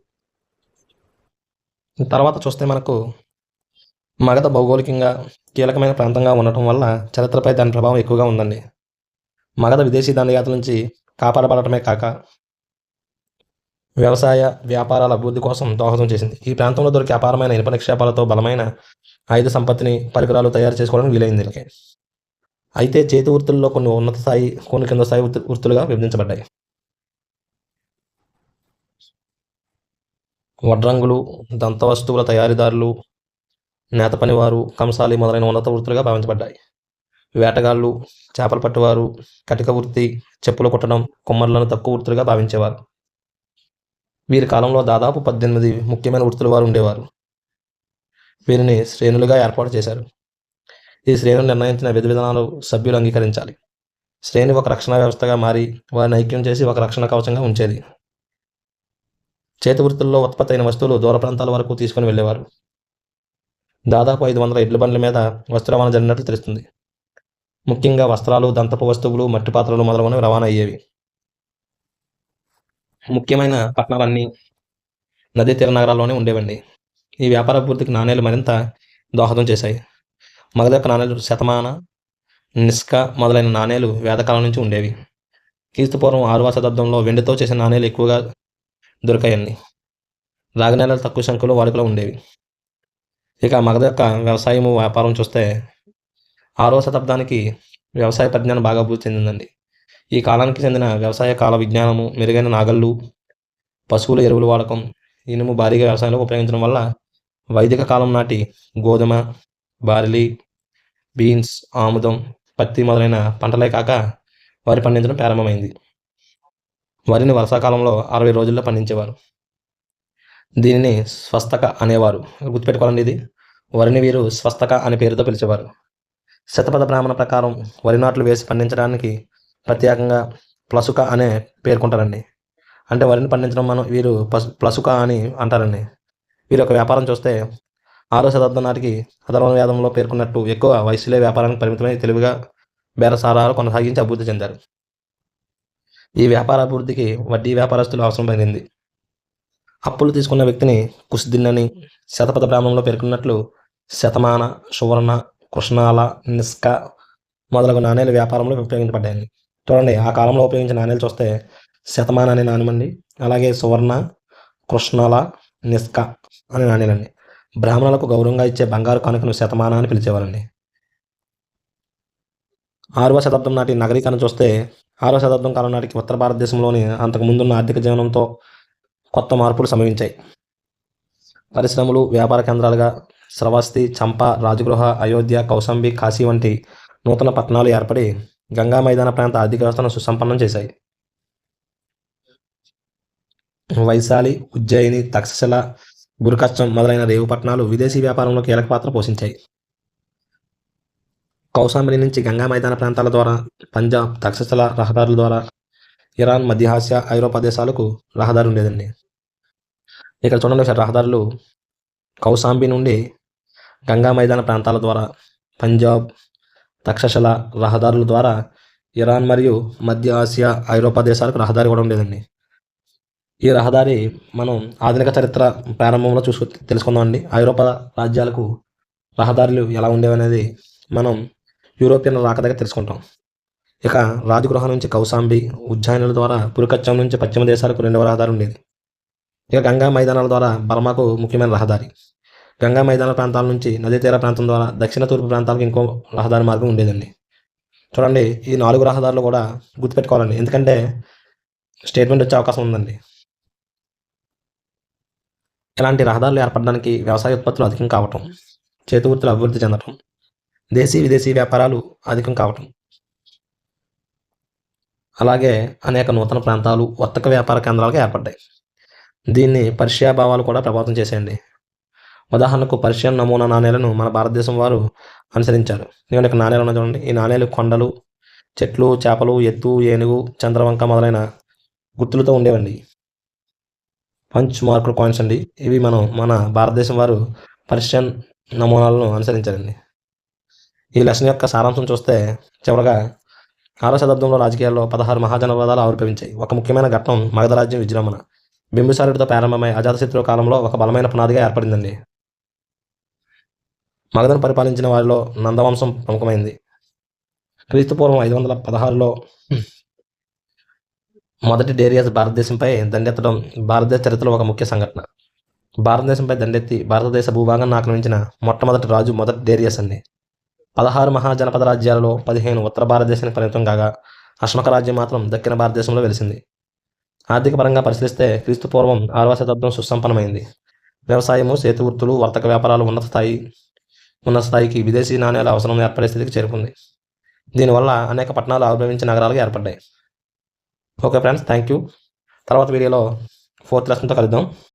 తర్వాత చూస్తే మనకు మగధ భౌగోళికంగా కీలకమైన ప్రాంతంగా ఉండటం వల్ల చరిత్రపై దాని ప్రభావం ఎక్కువగా ఉందండి. మగధ విదేశీ దండయాత్ర నుంచి కాపాడబడటమే కాక వ్యవసాయ వ్యాపారాల అభివృద్ధి కోసం దోహదం చేసింది. ఈ ప్రాంతంలో దొరికే అపారమైన ఇనుప నిక్షేపాలతో బలమైన ఆయుధ సంపత్తిని, పరికరాలు తయారు చేసుకోవడం వీలైంది వీళ్ళకి. అయితే చేతి వృత్తుల్లో కొన్ని ఉన్నత స్థాయి, కొన్ని కింద స్థాయి వృత్తులుగా విభజించబడ్డాయి. వడ్రంగులు, దంత వస్తువుల తయారీదారులు, నేత పనివారు, కంసాలి మొదలైన ఉన్నత వృత్తులుగా భావించబడ్డాయి. వేటగాళ్ళు, చేపలు పట్టువారు, కటిక వృత్తి, చెప్పులు కుట్టడం, కుమ్మరులను తక్కువ వృత్తులుగా భావించేవారు. వీరి కాలంలో దాదాపు 18 ముఖ్యమైన వృత్తుల వారు ఉండేవారు. వీరిని శ్రేణులుగా ఏర్పాటు చేశారు. ఈ శ్రేణులు నిర్ణయించిన విధి విధానాలు సభ్యులు అంగీకరించాలి. శ్రేణి ఒక రక్షణ వ్యవస్థగా మారి వారిని ఐక్యం చేసి ఒక రక్షణ కవచంగా ఉంచేది. చేతి వృత్తుల్లో ఉత్పత్తి అయిన వస్తువులు దూర ప్రాంతాల వరకు తీసుకుని వెళ్ళేవారు. దాదాపు 500 ఎడ్ల బండ్ల మీద వస్తు రవాణా జరిగినట్లు తెలుస్తుంది. ముఖ్యంగా వస్త్రాలు, దంతపు వస్తువులు, మట్టి పాత్రలు మొదలగునవి రవాణా అయ్యేవి. ముఖ్యమైన పట్టణాలన్నీ నదీ తీర నగరాల్లోనే ఉండేవండి. ఈ వ్యాపార అభివృద్ధికి నాణేలు మరింత దోహదం చేశాయి. మగధ యొక్క నాణేలు శతమాన, నిష్క మొదలైన నాణేలు వేదకాలం నుంచి ఉండేవి. క్రీస్తుపూర్వం 6వ శతాబ్దంలో వెండితో చేసిన నాణేలు ఎక్కువగా దొరికాయండి. రాగి నాణేలు తక్కువ సంఖ్యలో వాడుకలో ఉండేవి. ఇక మగధ యొక్క వ్యవసాయము, వ్యాపారం చూస్తే 6వ శతాబ్దానికి వ్యవసాయ పరిజ్ఞానం బాగా అభివృద్ధి చెందిందండి. ఈ కాలానికి చెందిన వ్యవసాయ కాల విజ్ఞానము, మెరుగైన నాగళ్ళు, పశువుల ఎరువుల వాడకం, ఇనుము భారీగా వ్యవసాయంలో ఉపయోగించడం వల్ల వైదిక కాలం నాటి గోధుమ, బార్లీ, బీన్స్, ఆముదం, పత్తి మొదలైన పంటలే కాక వరి పండించడం ప్రారంభమైంది. వరిని వర్షాకాలంలో 60 రోజుల్లో పండించేవారు. దీనిని స్వస్తక అనేవారు. గుర్తుపెట్టుకోవాలండి ఇది. వరిని వీరు స్వస్తక అనే పేరుతో పిలిచేవారు. శతపథ బ్రాహ్మణ ప్రకారం వరి నాట్లు వేసి పండించడానికి ప్రత్యేకంగా ప్లసుక అనే పేర్కొంటారండి. అంటే వరిని పండించడం వీరు ప్లసుక అని అంటారండి. వీరి యొక్క వ్యాపారం చూస్తే 6వ శతాబ్దం నాటికి అథర్వణ వేదంలో పేర్కొన్నట్టు ఎక్కువ వయసులే వ్యాపారానికి పరిమితమై తెలివిగా బేరసారాలు కొనసాగించి అభివృద్ధి చెందారు. ఈ వ్యాపార అభివృద్ధికి వడ్డీ వ్యాపారస్తులు అవసరం పడింది. అప్పులు తీసుకున్న వ్యక్తిని కుస్దిన్నని శతపథ బ్రాహ్మణంలో పేర్కొన్నట్లు శతమాన, సువర్ణ, కృష్ణాల, నిష్క మొదలగు నాణేలు వ్యాపారంలో ఉపయోగించబడ్డాయి. చూడండి, ఆ కాలంలో ఉపయోగించిన నాణేలు చూస్తే శతమాన అనే నాణ్యమండి, అలాగే సువర్ణ, కృష్ణాల, నిష్క అనే నాణ్యాలండి. బ్రాహ్మణులకు గౌరవంగా ఇచ్చే బంగారు కానుకను శతమాన అని పిలిచేవారండి. 6వ శతాబ్దం నాటి నగరీకరణ చూస్తే 6వ శతాబ్దం కాలం నాటికి ఉత్తర భారతదేశంలోని అంతకు ముందున్న ఆర్థిక జీవనంతో కొత్త మార్పులు సంభవించాయి. పరిశ్రమలు, వ్యాపార కేంద్రాలుగా శ్రవస్తి, చంప, రాజగృహ, అయోధ్య, కౌశాంబి, కాశీ వంటి నూతన పట్టణాలు ఏర్పడి గంగా మైదాన ప్రాంత ఆర్థిక వ్యవస్థను సుసంపన్నం చేశాయి. వైశాలి, ఉజ్జయిని, తక్షశిల, బుర్కచ్చం మొదలైన రేవు పట్టణాలు విదేశీ వ్యాపారంలో కీలక పాత్ర పోషించాయి. కౌశాంబి నుంచి గంగా మైదాన ప్రాంతాల ద్వారా పంజాబ్, తక్షశిల రహదారుల ద్వారా ఇరాన్, మధ్య ఆసియా, ఐరోపా దేశాలకు రహదారి ఉండేదండి. ఇక్కడ చూడండి, రహదారులు కౌశాంబి నుండి గంగా మైదాన ప్రాంతాల ద్వారా పంజాబ్, తక్షశిల రహదారుల ద్వారా ఇరాన్ మరియు మధ్య ఆసియా, ఐరోపా దేశాలకు రహదారి కూడా ఉండేదండి. ఈ రహదారి మనం ఆధునిక చరిత్ర ప్రారంభంలో తెలుసుకుందామండి. ఐరోపా రాజ్యాలకు రహదారులు ఎలా ఉండేవనేది మనం యూరోపియన్ రాక దగ్గర తెలుసుకుంటాం. ఇక రాజగృహ నుంచి కౌశాంబి, ఉజ్జయినుల ద్వారా పురుకచ్చం నుంచి పశ్చిమ దేశాలకు 2వ రహదారి ఉండేది. ఇక గంగా మైదానాల ద్వారా బర్మాకు ముఖ్యమైన రహదారి. గంగా మైదాన ప్రాంతాల నుంచి నదీ తీర ప్రాంతం ద్వారా దక్షిణ తూర్పు ప్రాంతాలకు ఇంకో రహదారి మార్గం ఉండేదండి. చూడండి, ఈ 4 రహదారులు కూడా గుర్తుపెట్టుకోవాలండి, ఎందుకంటే స్టేట్మెంట్ వచ్చే అవకాశం ఉందండి. ఇలాంటి రహదారులు ఏర్పడడానికి వ్యవసాయ ఉత్పత్తులు అధికం కావటం, చేతి వృత్తులు అభివృద్ధి చెందటం, దేశీ విదేశీ వ్యాపారాలు అధికం కావటం, అలాగే అనేక నూతన ప్రాంతాలు, వర్తక వ్యాపార కేంద్రాలుగా ఏర్పడ్డాయి. దీన్ని పర్షియా భావాలు కూడా ప్రభావితం చేసేయండి. ఉదాహరణకు పర్షియన్ నమూనా నాణేలను మన భారతదేశం వారు అనుసరించారు. నేను ఇక్కడ నాణేలు ఉన్నాయి చూడండి. ఈ నాణేలు కొండలు, చెట్లు, చేపలు, ఎత్తు, ఏనుగు, చంద్రవంక మొదలైన గుర్తులతో ఉండేవండి. పంచ్ మార్కుడ్ కాయిన్స్ అండి. ఇవి మన భారతదేశం వారు పర్షియన్ నమూనాలను అనుసరించారండి. ఈ లెసన్ యొక్క సారాంశం చూస్తే చివరగా 6వ శతాబ్దంలో రాజకీయాల్లో 16 మహాజనపదాలు ఆవిర్భవించాయి. ఒక ముఖ్యమైన ఘట్టం మగధ రాజ్యం విజృంభణ. బింబిసారుడితో ప్రారంభమై అజాతశత్రు కాలంలో ఒక బలమైన పునాదిగా ఏర్పడిందండి. మగధను పరిపాలించిన వారిలో నందవంశం ప్రముఖమైంది. క్రీస్తుపూర్వం 516లో మొదటి డేరియస్ భారతదేశంపై దండెత్తడం భారతదేశ చరిత్రలో ఒక ముఖ్య సంఘటన. భారతదేశంపై దండెత్తి భారతదేశ భూభాగాన్ని ఆక్రమించిన మొట్టమొదటి రాజు మొదటి డేరియస్ అండి. 16 మహాజనపద రాజ్యాలలో 15 ఉత్తర భారతదేశానికి పరిమితం కాగా అశోక రాజ్యం మాత్రం దక్షిణ భారతదేశంలో వెలిసింది. ఆర్థిక పరంగా పరిశీలిస్తే క్రీస్తుపూర్వం 6వ శతాబ్దం సుసంపన్నమైంది. వ్యవసాయము, చేతి వృత్తులు, వర్తక వ్యాపారాలు ఉన్నత స్థాయికి విదేశీ నాణ్యాల అవసరం ఏర్పడే స్థితికి చేరుకుంది. దీనివల్ల అనేక పట్టణాలు ఆవిర్భవించి నగరాలుగా ఏర్పడ్డాయి. Okay friends, thank you. తర్వాత వీడియోలో 4th లెసన్తో కలుద్దాం.